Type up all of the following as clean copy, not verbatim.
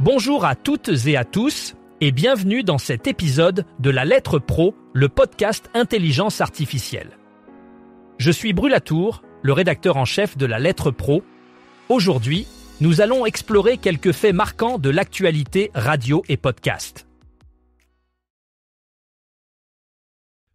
Bonjour à toutes et à tous et bienvenue dans cet épisode de La Lettre Pro, le podcast Intelligence Artificielle. Je suis Brulatour, le rédacteur en chef de La Lettre Pro. Aujourd'hui, nous allons explorer quelques faits marquants de l'actualité radio et podcast.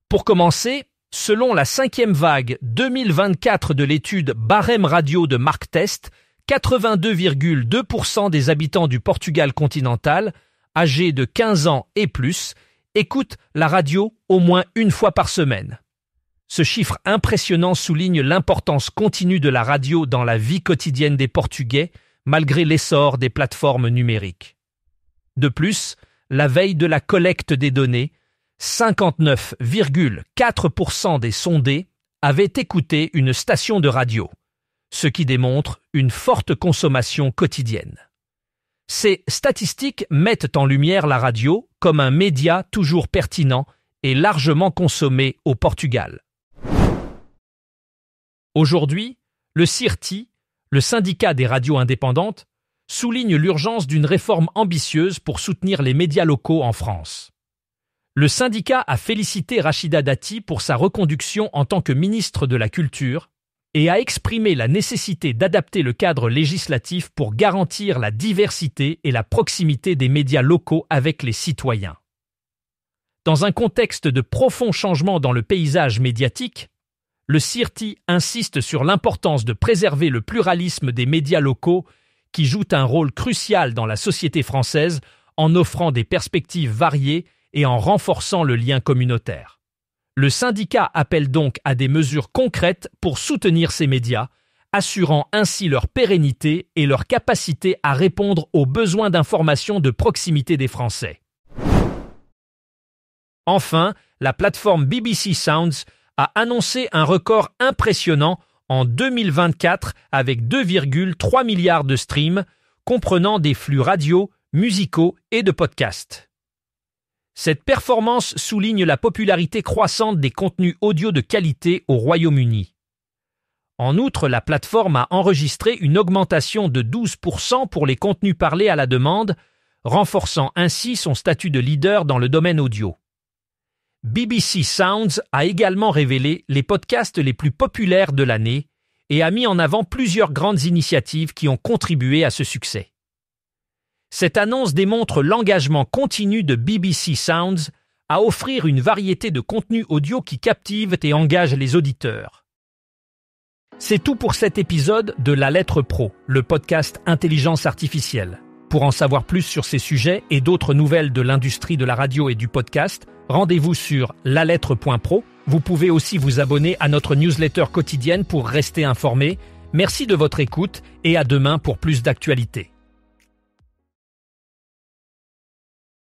Pour commencer, selon la 5e vague 2024 de l'étude Barème Radio de Marktest, 82,2% des habitants du Portugal continental, âgés de 15 ans et plus, écoutent la radio au moins une fois par semaine. Ce chiffre impressionnant souligne l'importance continue de la radio dans la vie quotidienne des Portugais, malgré l'essor des plateformes numériques. De plus, la veille de la collecte des données, 59,4% des sondés avaient écouté une station de radio, ce qui démontre une forte consommation quotidienne. Ces statistiques mettent en lumière la radio comme un média toujours pertinent et largement consommé au Portugal. Aujourd'hui, le CIRTI, le syndicat des radios indépendantes, souligne l'urgence d'une réforme ambitieuse pour soutenir les médias locaux en France. Le syndicat a félicité Rachida Dati pour sa reconduction en tant que ministre de la Culture et a exprimé la nécessité d'adapter le cadre législatif pour garantir la diversité et la proximité des médias locaux avec les citoyens. Dans un contexte de profond changement dans le paysage médiatique, le CIRTI insiste sur l'importance de préserver le pluralisme des médias locaux qui jouent un rôle crucial dans la société française en offrant des perspectives variées et en renforçant le lien communautaire. Le syndicat appelle donc à des mesures concrètes pour soutenir ces médias, assurant ainsi leur pérennité et leur capacité à répondre aux besoins d'information de proximité des Français. Enfin, la plateforme BBC Sounds a annoncé un record impressionnant en 2024 avec 2,3 milliards de streams, comprenant des flux radio, musicaux et de podcasts. Cette performance souligne la popularité croissante des contenus audio de qualité au Royaume-Uni. En outre, la plateforme a enregistré une augmentation de 12% pour les contenus parlés à la demande, renforçant ainsi son statut de leader dans le domaine audio. BBC Sounds a également révélé les podcasts les plus populaires de l'année et a mis en avant plusieurs grandes initiatives qui ont contribué à ce succès. Cette annonce démontre l'engagement continu de BBC Sounds à offrir une variété de contenus audio qui captivent et engagent les auditeurs. C'est tout pour cet épisode de La Lettre Pro, le podcast Intelligence Artificielle. Pour en savoir plus sur ces sujets et d'autres nouvelles de l'industrie de la radio et du podcast, rendez-vous sur lalettre.pro. Vous pouvez aussi vous abonner à notre newsletter quotidienne pour rester informé. Merci de votre écoute et à demain pour plus d'actualités.